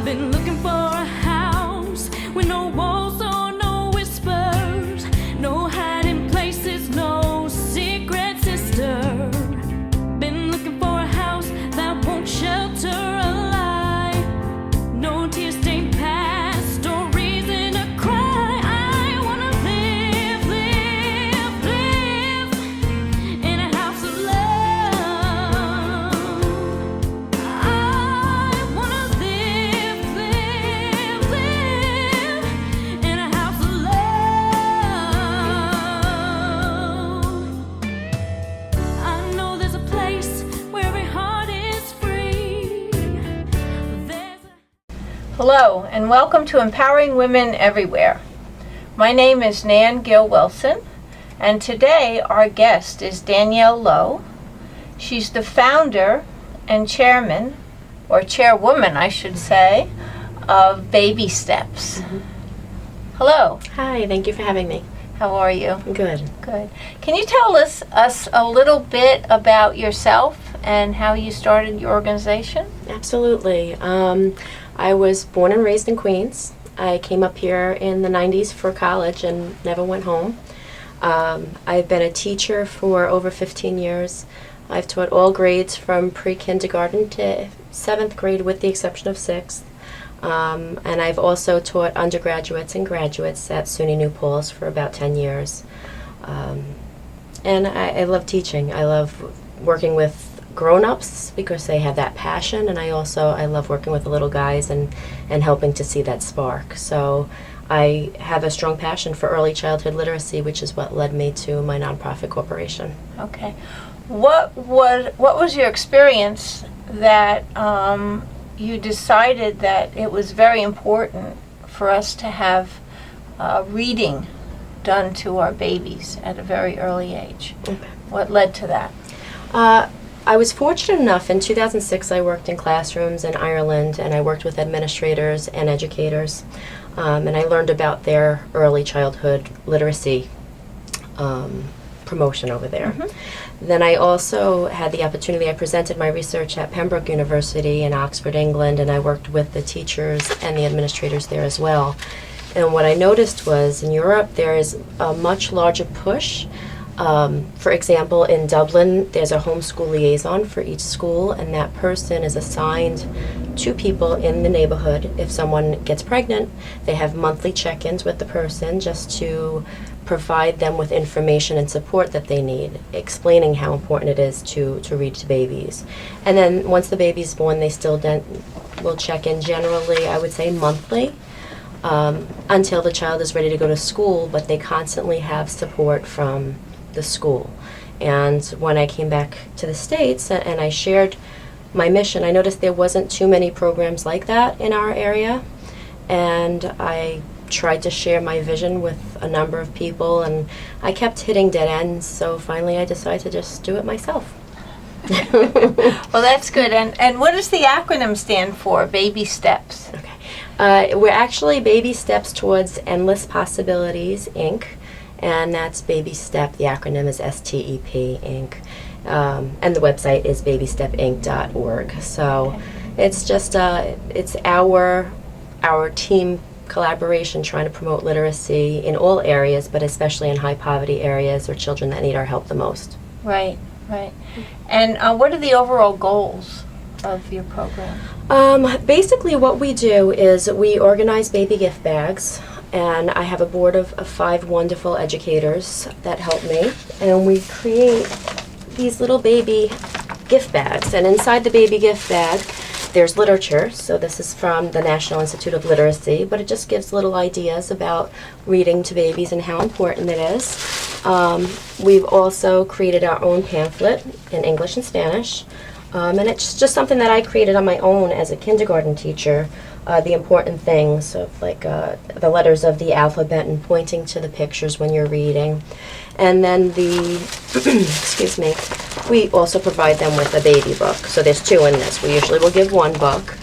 I've been looking for a house with no walls or no whispers, no hiding places, no secret sister. Been looking for a house that won't shelter a lie, no tear-stained past or reason to cry. I wanna live, live, live in a house of love. I wanna live, live, live in a house of love. I know there's a place where every heart is free. Hello, and welcome to Empowering Women Everywhere. My name is Nan Gill Wilson, and today our guest is Danielle Lowe. She's the founder and chairman, or chairwoman, I should say, of Baby Steps. Hello, Hi, thank you for having me. how are you? Good. Good. Can you tell us a little bit about yourself and how you started your organization? Absolutely. I was born and raised in Queens. I came up here in the 90s for college and never went home. I've been a teacher for over 15 years. I've taught all grades from pre-kindergarten to 7th grade with the exception of 6th. And I've also taught undergraduates and graduates at SUNY New Paltz for about 10 years. And I love teaching. I love working with grown-ups because they have that passion, and I love working with the little guys and helping to see that spark. So I have a strong passion for early childhood literacy, which is what led me to my nonprofit corporation. Okay. What was your experience that you decided that it was very important for us to have reading done to our babies at a very early age? Okay. What led to that? I was fortunate enough, in 2006 I worked in classrooms in Ireland, and I worked with administrators and educators, and I learned about their early childhood literacy promotion over there. Then I also had the opportunity, I presented my research at Pembroke University in Oxford, England, and I worked with the teachers and the administrators there as well. And what I noticed was in Europe there is a much larger push. For example, in Dublin, there's a homeschool liaison for each school, and that person is assigned to people in the neighborhood. If someone gets pregnant, they have monthly check-ins with the person just to provide them with information and support that they need, explaining how important it is to read to babies. And then once the baby's born, they still will check in generally, I would say monthly, until the child is ready to go to school, but they constantly have support from the school. And when I came back to the States and I shared my mission, I noticed there wasn't too many programs like that in our area, and I tried to share my vision with a number of people, and I kept hitting dead ends, so finally I decided to just do it myself. Well, that's good. And what does the acronym stand for, Baby Steps? Okay. We're actually Baby Steps Towards Endless Possibilities, Inc., and that's Baby Step. The acronym is STEP, Inc., and the website is babystepinc.org. So it's just it's our team collaboration trying to promote literacy in all areas, but especially in high poverty areas or children that need our help the most. Right, right. And what are the overall goals of your program? Basically what we do is we organize baby gift bags, and I have a board of 5 wonderful educators that help me, and we create these little baby gift bags. And inside the baby gift bag there's literature, so this is from the National Institute of Literacy, but it just gives little ideas about reading to babies and how important it is. We've also created our own pamphlet in English and Spanish, and it's just something that I created on my own as a kindergarten teacher. The important things of like the letters of the alphabet and pointing to the pictures when you're reading. And then the, excuse me, we also provide them with a baby book. So there's 2 in this. We usually will give 1 book.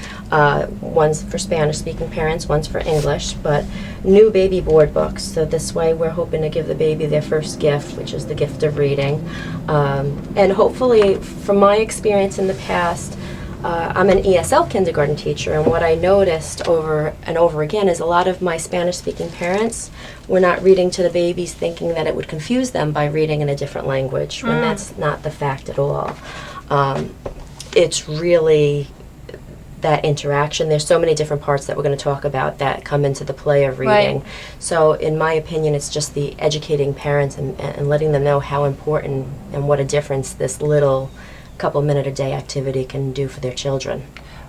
One's for Spanish-speaking parents, one's for English, but new baby board books. So this way we're hoping to give the baby their first gift, which is the gift of reading. And hopefully, from my experience in the past, I'm an ESL kindergarten teacher, and what I noticed over and over again is a lot of my Spanish-speaking parents were not reading to the babies thinking that it would confuse them by reading in a different language, when that's not the fact at all. It's really that interaction. There's so many different parts that we're going to talk about that come into the play of reading. Right. So in my opinion, it's just the educating parents and letting them know how important and what a difference this little couple-minute-a-day activity can do for their children.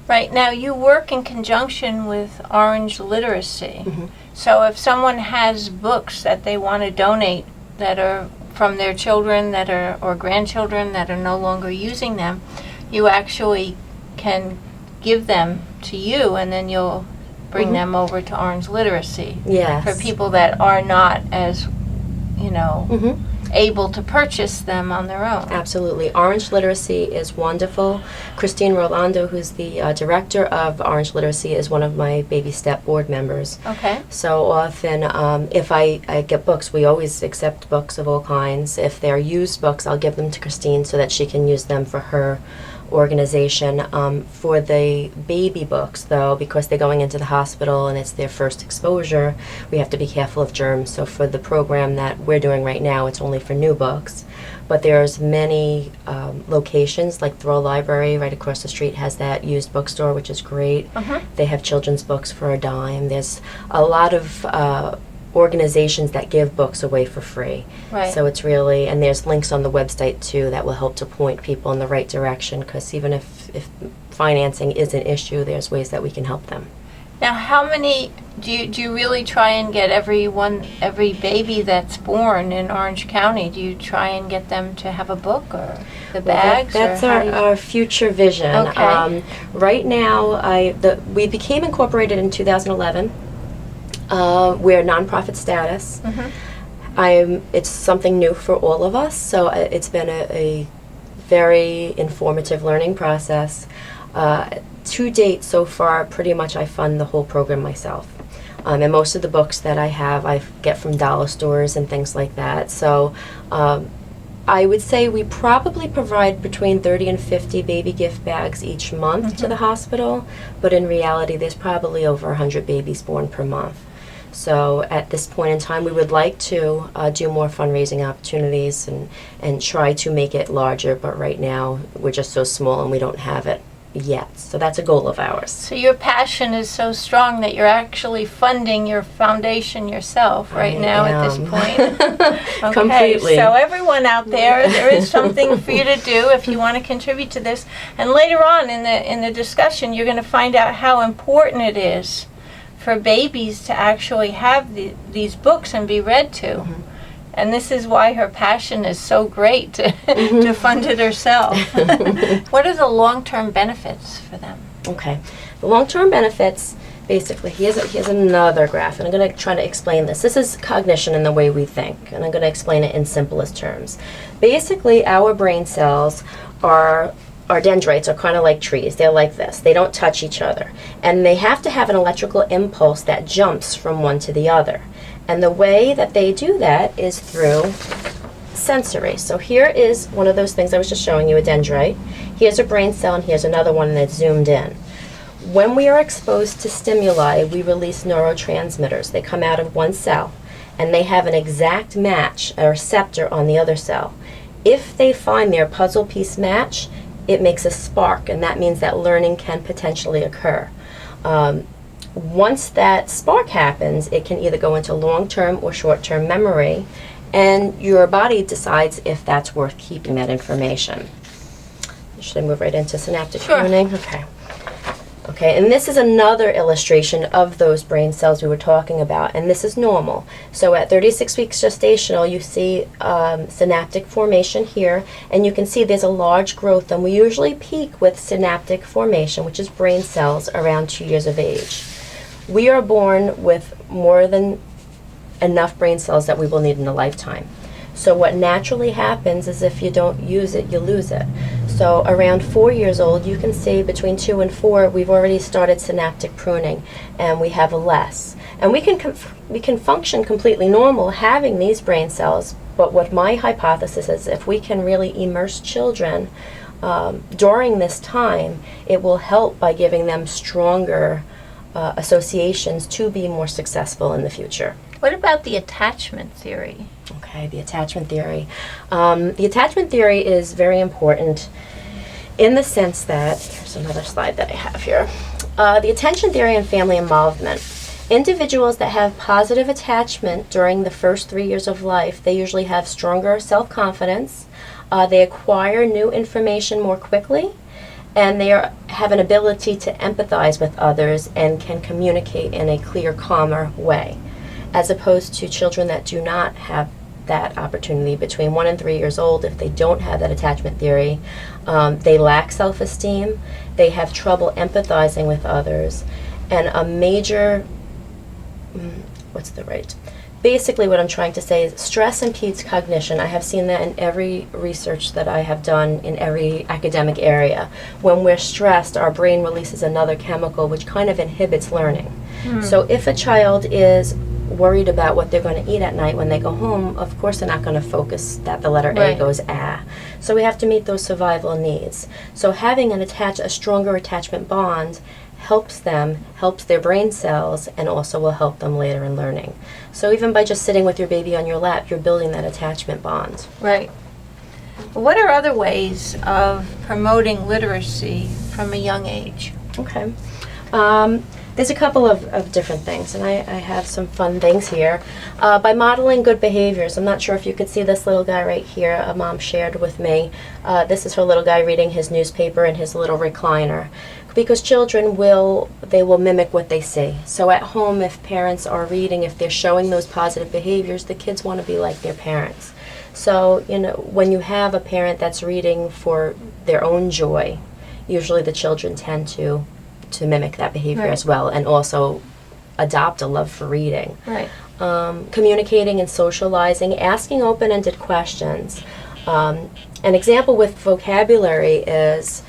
Right. Now, you work in conjunction with Orange Literacy. Mm-hmm. So if someone has books that they want to donate that are from their children that are or grandchildren that are no longer using them, you actually can give them to you, and then you'll bring them over to Orange Literacy. Yes. For people that are not as, Mm-hmm. able to purchase them on their own. Absolutely. Orange Literacy is wonderful. Christine Rolando, who's the director of Orange Literacy, is one of my Baby Step board members. Okay. So often, if I get books, we always accept books of all kinds. If they're used books, I'll give them to Christine so that she can use them for her organization. For the baby books, though, because they're going into the hospital and it's their first exposure, we have to be careful of germs. So for the program that we're doing right now, it's only for new books. But there's many locations, like Throw Library right across the street has that used bookstore, which is great. They have children's books for a dime. There's a lot of organizations that give books away for free. Right. So it's really, and there's links on the website too that will help to point people in the right direction, because even if financing is an issue, there's ways that we can help them. Now, how many do you really try and get every baby that's born in Orange County? Do you try and get them to have a book or the bags? That's or how do you- our future vision. Okay. Right now, we became incorporated in 2011. We're nonprofit status. It's something new for all of us, so it's been a very informative learning process. To date, so far, pretty much I fund the whole program myself. And most of the books that I have, I get from dollar stores and things like that. So I would say we probably provide between 30 and 50 baby gift bags each month to the hospital, but in reality, there's probably over 100 babies born per month. So at this point in time, we would like to do more fundraising opportunities and try to make it larger, but right now, we're just so small and we don't have it yet. So that's a goal of ours. So your passion is so strong that you're actually funding your foundation yourself right now at this point. Okay, Completely. so everyone out there is something for you to do if you want to contribute to this. And later on in the discussion, you're going to find out how important it is for babies to actually have these books and be read to. And this is why her passion is so great to fund it herself. What are the long-term benefits for them? Okay. The long-term benefits, basically, here's another graph, and I'm going to try to explain this. This is cognition and the way we think, and I'm going to explain it in simplest terms. Basically, our brain cells our dendrites are kind of like trees. They're like this. They don't touch each other. And they have to have an electrical impulse that jumps from one to the other. And the way that they do that is through sensory. So here is one of those things I was just showing you, a dendrite. Here's a brain cell, and here's another one that's zoomed in. When we are exposed to stimuli, we release neurotransmitters. They come out of one cell, and they have an exact match, a receptor on the other cell. If they find their puzzle piece match, it makes a spark, and that means that learning can potentially occur. Once that spark happens, it can either go into long-term or short-term memory, and your body decides if that's worth keeping that information. Should I move right into synaptic pruning? Okay. Okay, and this is another illustration of those brain cells we were talking about, and this is normal. So at 36 weeks gestational, you see synaptic formation here, and you can see there's a large growth, and we usually peak with synaptic formation, which is brain cells, around 2 years of age. We are born with more than enough brain cells that we will need in a lifetime. So what naturally happens is if you don't use it, you lose it. So around 4 years old, you can see between 2 and 4, we've already started synaptic pruning, and we have less. And we can function completely normal having these brain cells, but what my hypothesis is, if we can really immerse children during this time, it will help by giving them stronger associations to be more successful in the future. What about the attachment theory? Okay, the attachment theory. The attachment theory is very important in the sense that, here's another slide that I have here. The attention theory and family involvement. Individuals that have positive attachment during the first 3 years of life, they usually have stronger self-confidence, they acquire new information more quickly, and they have an ability to empathize with others and can communicate in a clear, calmer way, as opposed to children that do not have that opportunity. Between 1 and 3 years old, if they don't have that attachment theory, they lack self-esteem, they have trouble empathizing with others, and a major, basically what I'm trying to say is stress impedes cognition. I have seen that in every research that I have done in every academic area. When we're stressed, our brain releases another chemical which kind of inhibits learning. So if a child is worried about what they're going to eat at night when they go home, of course they're not going to focus that the letter A goes ah. So we have to meet those survival needs. So having a stronger attachment bond helps their brain cells, and also will help them later in learning. So even by just sitting with your baby on your lap, you're building that attachment bond. Right. What are other ways of promoting literacy from a young age? Okay. There's a couple of different things, and I have some fun things here. By modeling good behaviors, I'm not sure if you could see this little guy right here, a mom shared with me. This is her little guy reading his newspaper in his little recliner. Because children will mimic what they see. So at home, if parents are reading, if they're showing those positive behaviors, the kids want to be like their parents. So, when you have a parent that's reading for their own joy, usually the children tend to mimic that behavior as well, and also adopt a love for reading. Right. Communicating and socializing, asking open-ended questions. An example with vocabulary is,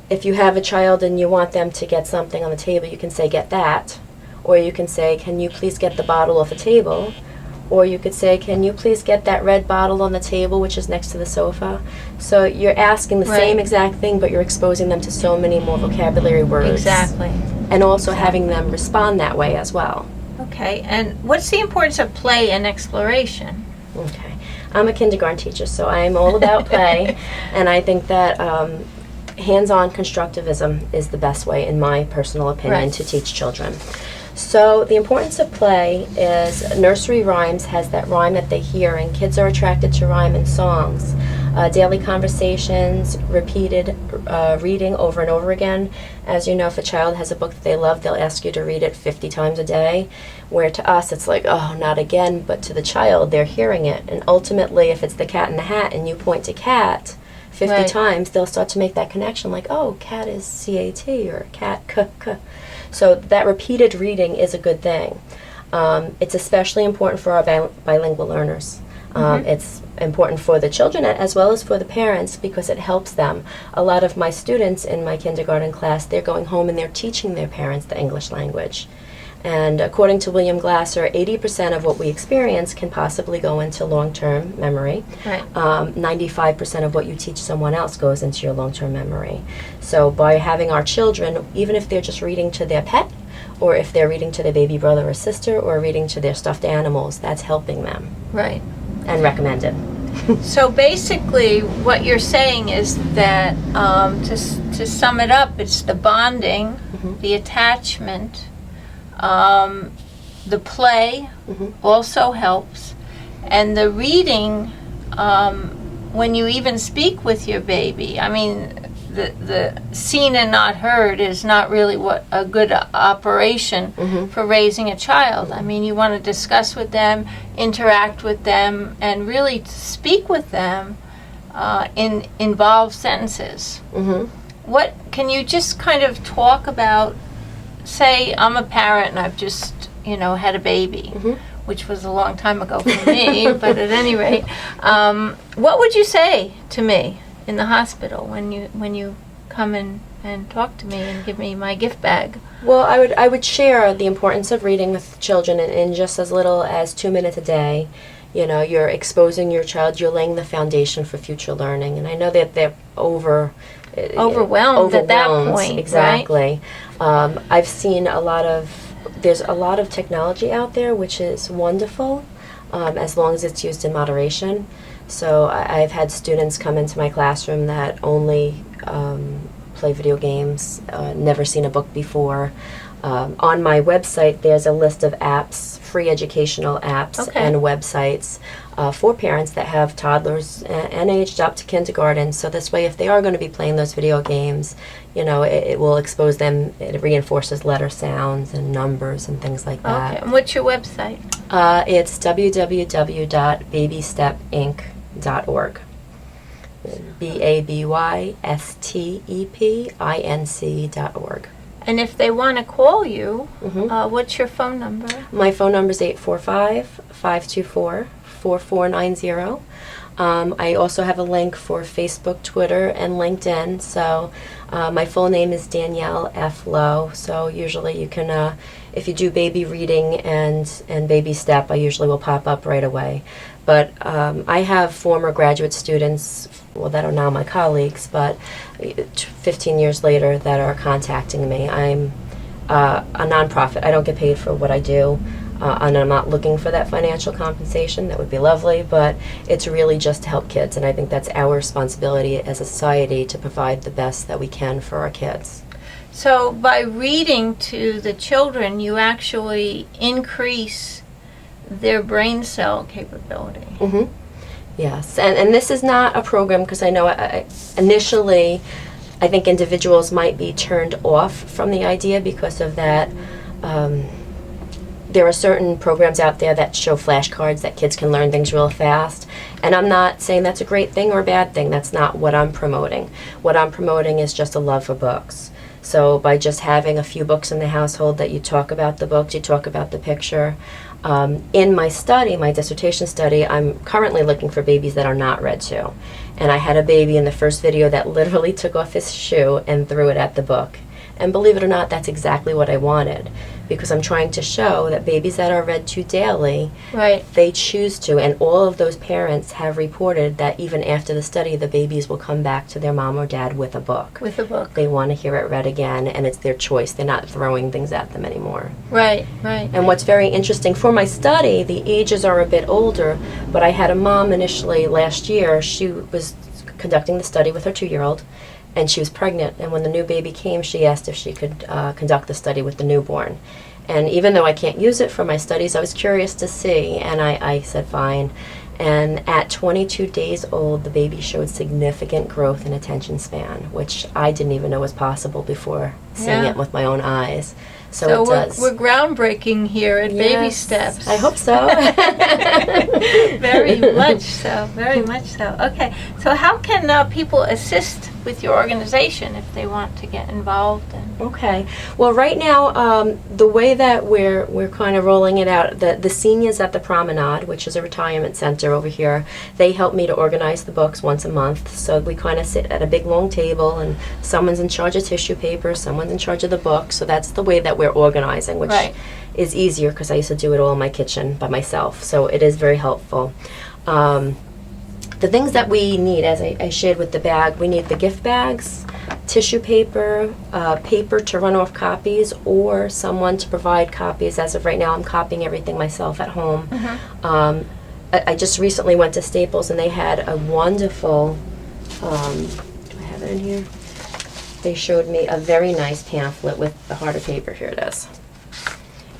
if you have a child and you want them to get something on the table, you can say, get that. Or you can say, can you please get the bottle off the table? Or you could say, can you please get that red bottle on the table, which is next to the sofa? So you're asking the same exact thing, but you're exposing them to so many more vocabulary words. Exactly. And also having them respond that way as well. Okay, and what's the importance of play and exploration? Okay. I'm a kindergarten teacher, so I am all about play, and I think that hands-on constructivism is the best way, in my personal opinion, to teach children. So the importance of play is nursery rhymes has that rhyme that they hear, and kids are attracted to rhyme and songs. Daily conversations, repeated reading over and over again. As you know, if a child has a book that they love, they'll ask you to read it 50 times a day, where to us it's like, oh, not again, but to the child, they're hearing it. And ultimately, if it's the Cat in the Hat and you point to cat 50 times, they'll start to make that connection, like, oh, cat is C-A-T, or cat, k. So that repeated reading is a good thing. It's especially important for our bilingual learners. It's important for the children as well as for the parents, because it helps them. A lot of my students in my kindergarten class, they're going home and they're teaching their parents the English language. And according to William Glasser, 80% of what we experience can possibly go into long-term memory. Right. 95% of what you teach someone else goes into your long-term memory. So by having our children, even if they're just reading to their pet, or if they're reading to their baby brother or sister, or reading to their stuffed animals, that's helping them. Right. And recommended. So basically, what you're saying is that, to sum it up, it's the bonding, the attachment, the play also helps, and the reading, when you even speak with your baby. I mean, the seen and not heard is not really what a good operation for raising a child. I mean, you want to discuss with them, interact with them, and really speak with them in involved sentences. What can you just kind of talk about? Say I'm a parent and I've just, had a baby, which was a long time ago for me, but at any rate, what would you say to me in the hospital when you come and talk to me and give me my gift bag? Well, I would share the importance of reading with children in just as little as 2 minutes a day. You know, you're exposing your child, you're laying the foundation for future learning. And I know that they're Overwhelmed at that point, exactly. I've seen there's a lot of technology out there, which is wonderful, as long as it's used in moderation. So I've had students come into my classroom that only play video games, never seen a book before. On my website, there's a list of apps, free educational apps and websites for parents that have toddlers and aged up to kindergarten. So this way, if they are going to be playing those video games, you know, it will expose them. It reinforces letter sounds and numbers and things like that. Okay. And what's your website? It's www.babystepinc.org. BABYSTEPINC.org. And if they want to call you, what's your phone number? My phone number is 845-524-4490. I also have a link for Facebook, Twitter, and LinkedIn. So my full name is Danielle F. Lowe. So usually you can, if you do baby reading and baby step, I usually will pop up right away. But I have former graduate students, well, that are now my colleagues, but 15 years later that are contacting me. I'm a nonprofit. I don't get paid for what I do, and I'm not looking for that financial compensation. That would be lovely, but it's really just to help kids, and I think that's our responsibility as a society to provide the best that we can for our kids. So by reading to the children, you actually increase their brain cell capability. Mm-hmm. Yes, and this is not a program, because I know initially I think individuals might be turned off from the idea because of that. There are certain programs out there that show flashcards that kids can learn things real fast, and I'm not saying that's a great thing or a bad thing. That's not what I'm promoting. What I'm promoting is just a love for books. So by just having a few books in the household that you talk about the books, you talk about the picture. In my study, my dissertation study, I'm currently looking for babies that are not read to. And I had a baby in the first video that literally took off his shoe and threw it at the book. And believe it or not, that's exactly what I wanted, because I'm trying to show that babies that are read to daily, they choose to, and all of those parents have reported that even after the study, the babies will come back to their mom or dad with a book. With a book. They want to hear it read again, and it's their choice. They're not throwing things at them anymore. Right, right. And what's very interesting, for my study, the ages are a bit older, but I had a mom initially last year. She was conducting the study with her 2-year-old, and she was pregnant, and when the new baby came, she asked if she could conduct the study with the newborn. And even though I can't use it for my studies, I was curious to see, and I said fine. And at 22 days old, the baby showed significant growth in attention span, which I didn't even know was possible before seeing it with my own eyes. So it does. We're groundbreaking here at Baby Steps. I hope so. Very much so, very much so. Okay, so how can people assist with your organization if they want to get involved? Okay, well right now, the way that we're kind of rolling it out, the seniors at the Promenade, which is a retirement center over here, they help me to organize the books once a month. So we kind of sit at a big long table, and someone's in charge of tissue paper, someone's in charge of the book. So that's the way that we're organizing, which is easier because I used to do it all in my kitchen by myself. So it is very helpful. The things that we need, as I shared with the bag, we need the gift bags, tissue paper, paper to run off copies, or someone to provide copies. As of right now, I'm copying everything myself at home. I just recently went to Staples, and they had a wonderful, do I have it in here? They showed me a very nice pamphlet with the harder paper. Here it is.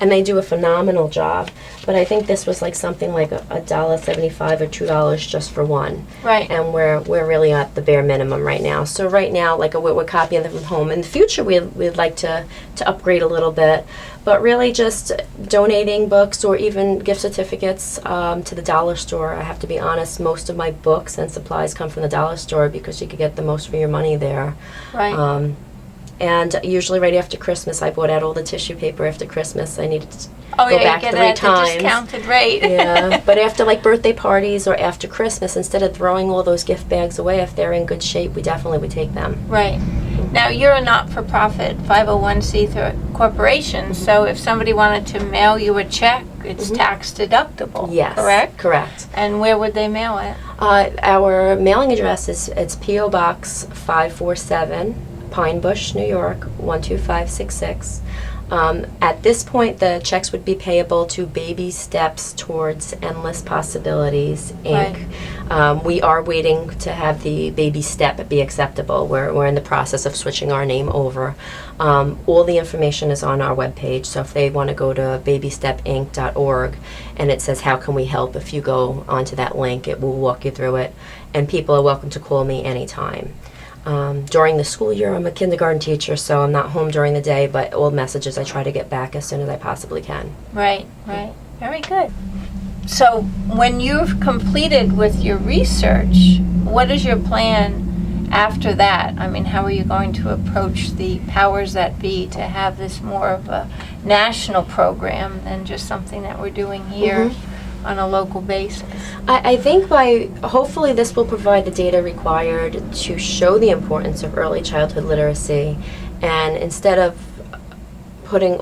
And they do a phenomenal job. But I think this was like something like $1.75 or $2 just for one. Right. And we're really at the bare minimum right now. So right now, like we're copying them from home. In the future, we'd like to upgrade a little bit. But really just donating books or even gift certificates to the dollar store. I have to be honest, most of my books and supplies come from the dollar store because you could get the most for your money there. Right. And usually right after Christmas, I bought out all the tissue paper after Christmas. I needed to go back get 3 it at times. The discounted rate. Yeah, but after like birthday parties or after Christmas, instead of throwing all those gift bags away, if they're in good shape, we definitely would take them. Right. Now, you're a not-for-profit 501c3 corporation, so if somebody wanted to mail you a check, it's tax deductible, Yes. correct? Correct. And where would they mail it? Our mailing address it's P.O. Box 547, Pine Bush, New York 12566. At this point, the checks would be payable to Baby Steps Towards Endless Possibilities, Inc. We are waiting to have the Baby Step be acceptable. We're in the process of switching our name over. All the information is on our webpage, so if they want to go to babystepinc.org and it says, how can we help? If you go onto that link, it will walk you through it. And people are welcome to call me anytime. During the school year, I'm a kindergarten teacher, so I'm not home during the day, but all messages I try to get back as soon as I possibly can. Right. Very good. So, when you've completed with your research, what is your plan after that? I mean, how are you going to approach the powers that be to have this more of a national program than just something that we're doing here on a local basis? I think hopefully this will provide the data required to show the importance of early childhood literacy, and instead of putting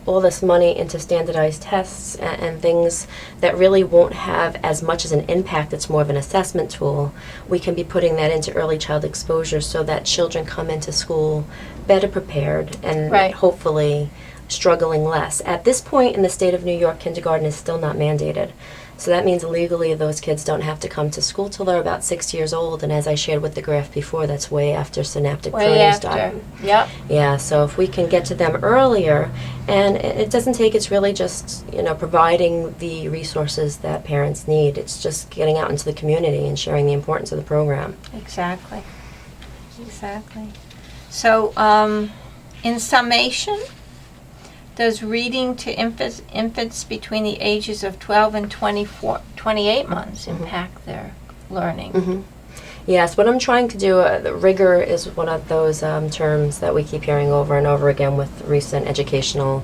all this money into standardized tests and things that really won't have as much as an impact, it's more of an assessment tool, we can be putting that into early child exposure so that children come into school better prepared and hopefully struggling less. At this point in the state of New York, kindergarten is still not mandated. So that means legally those kids don't have to come to school till they're about 6 years old, and as I shared with the graph before, that's way after synaptic pruning started. Yep. Yeah, so if we can get to them earlier, and it doesn't take, it's really just, providing the resources that parents need. It's just getting out into the community and sharing the importance of the program. Exactly. So, in summation, does reading to infants between the ages of 12 and 28 months impact their learning? Yes, what I'm trying to do, rigor is one of those terms that we keep hearing over and over again with recent educational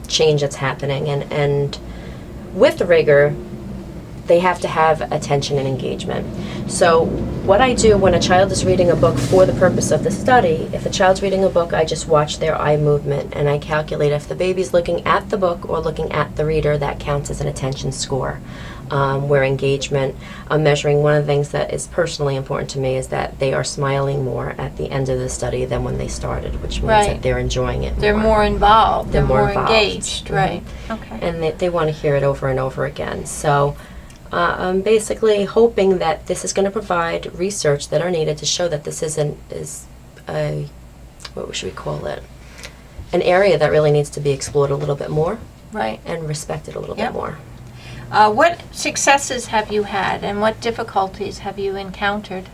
change that's happening. And with rigor, they have to have attention and engagement. So what I do when a child is reading a book for the purpose of the study, if a child's reading a book, I just watch their eye movement and I calculate if the baby's looking at the book or looking at the reader, that counts as an attention score. Where engagement, I'm measuring, one of the things that is personally important to me is that they are smiling more at the end of the study than when they started, which means that they're enjoying it more. They're more involved. They're more involved. engaged. Right. Okay. And they want to hear it over and over again. So I'm basically hoping that this is going to provide research that are needed to show that this is a, what should we call it? An area that really needs to be explored a little bit more. Right. And respected a little bit more. What successes have you had and what difficulties have you encountered?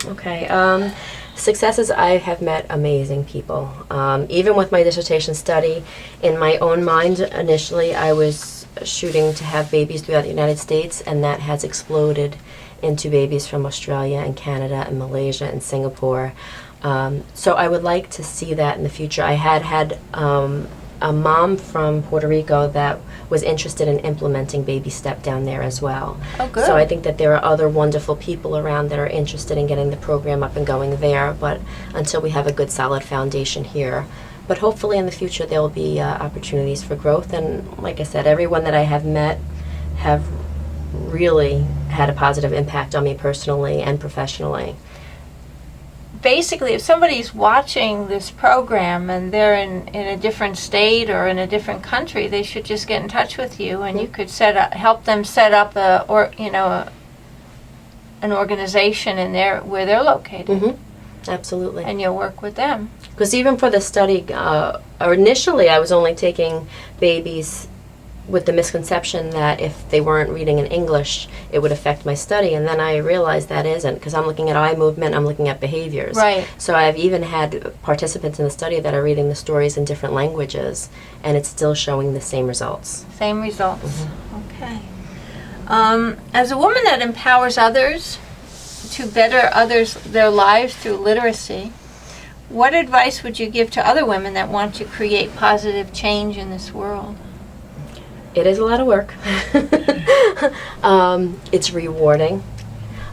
Okay. Successes, I have met amazing people. Even with my dissertation study, in my own mind, initially I was shooting to have babies throughout the United States, and that has exploded into babies from Australia and Canada and Malaysia and Singapore. So I would like to see that in the future. I had a mom from Puerto Rico that was interested in implementing Baby Step down there as well. Oh, good. So I think that there are other wonderful people around that are interested in getting the program up and going there, but until we have a good solid foundation here. But hopefully in the future there will be opportunities for growth, and like I said, everyone that I have met have really had a positive impact on me personally and professionally. Basically, if somebody's watching this program and they're in a different state or in a different country, they should just get in touch with you, and you could help them set up an organization in where they're located. Absolutely. And you'll work with them. Because even for the study, initially I was only taking babies with the misconception that if they weren't reading in English, it would affect my study. And then I realized that isn't, because I'm looking at eye movement, I'm looking at behaviors. Right. So I've even had participants in the study that are reading the stories in different languages, and it's still showing the same results. Same results. Okay. As a woman that empowers others to better their lives through literacy, what advice would you give to other women that want to create positive change in this world? It is a lot of work. It's rewarding,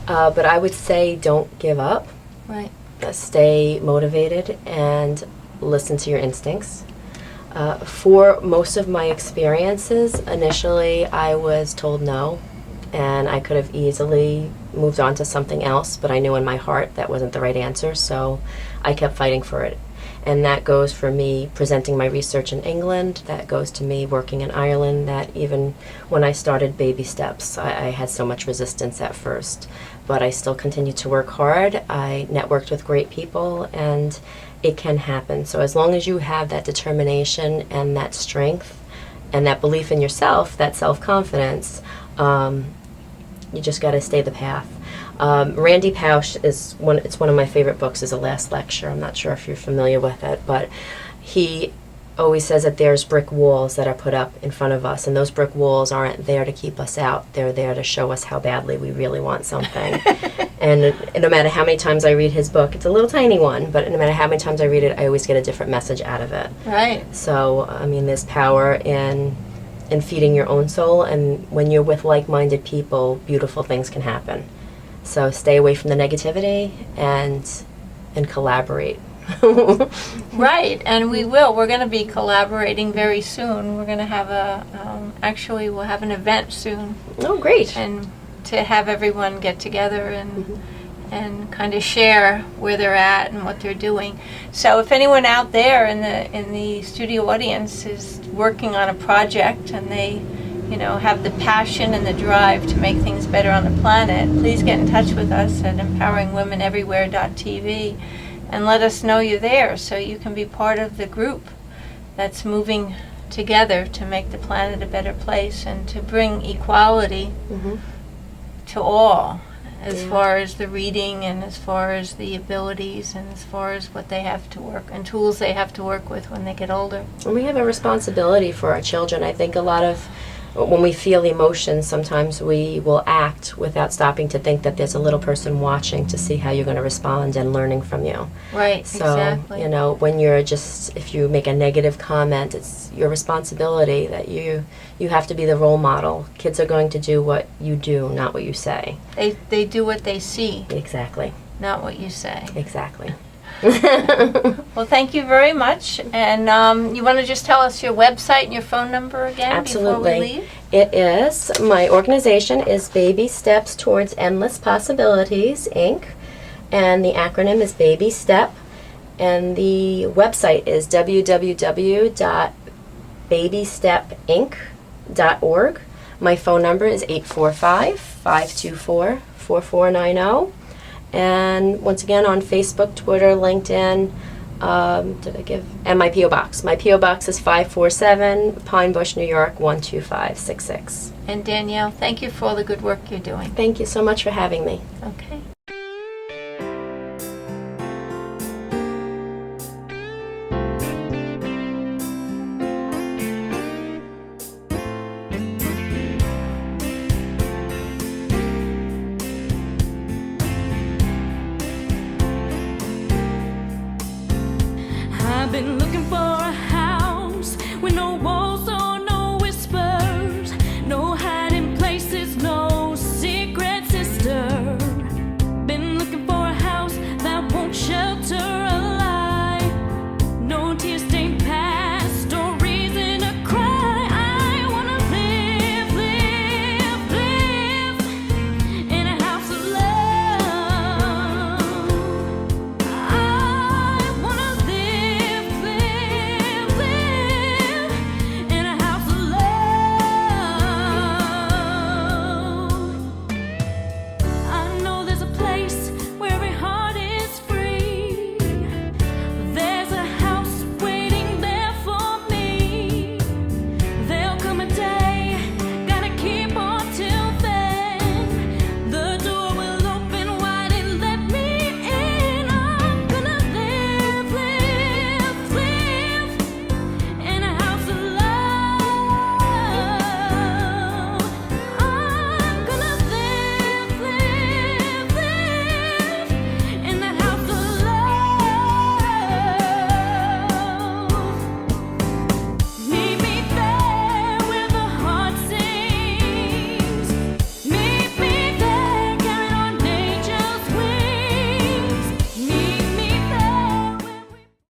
but I would say don't give up. Right. stay motivated and listen to your instincts. For most of my experiences, initially I was told no, and I could have easily moved on to something else, but I knew in my heart that wasn't the right answer, so I kept fighting for it. And that goes for me presenting my research in England, that goes to me working in Ireland, that even when I started Baby Steps, I had so much resistance at first. But I still continued to work hard. I networked with great people, and it can happen. So as long as you have that determination and that strength and that belief in yourself, that self-confidence, you just got to stay the path. Randy Pausch it's one of my favorite books, is The Last Lecture. I'm not sure if you're familiar with it, but he always says that there's brick walls that are put up in front of us, and those brick walls aren't there to keep us out. They're there to show us how badly we really want something. And no matter how many times I read his book, it's a little tiny one, but no matter how many times I read it, I always get a different message out of it. Right. So, I mean, there's power in feeding your own soul, and when you're with like-minded people, beautiful things can happen. So stay away from the negativity and collaborate. Right, and we will. We're going to be collaborating very soon. We're going to have actually we'll have an event soon. Oh, great. And to have everyone get together and kind of share where they're at and what they're doing. So if anyone out there in the studio audience is working on a project and they have the passion and the drive to make things better on the planet, please get in touch with us at empoweringwomeneverywhere.tv and let us know you're there so you can be part of the group that's moving together to make the planet a better place and to bring equality to all, as far as the reading and as far as the abilities and as far as what they have to work and tools they have to work with when they get older. And we have a responsibility for our children. I think a lot of when we feel emotions, sometimes we will act without stopping to think that there's a little person watching to see how you're going to respond and learning from you. Right, so, exactly. When if you make a negative comment, it's your responsibility that you have to be the role model. Kids are going to do what you do, not what you say. They do what they see. Exactly. Not what you say. Exactly. Well, thank you very much. And you want to just tell us your website and your phone number again Absolutely. Before we leave? It is. My organization is Baby Steps Towards Endless Possibilities, Inc. And the acronym is Baby Step. And the website is www.babystepinc.org. My phone number is 845-524-4490. And once again, on Facebook, Twitter, LinkedIn, and my P.O. Box. My P.O. Box is 547 Pine Bush, New York, 12566. And Danielle, thank you for all the good work you're doing. Thank you so much for having me. Okay. I've been looking for a house with no walls.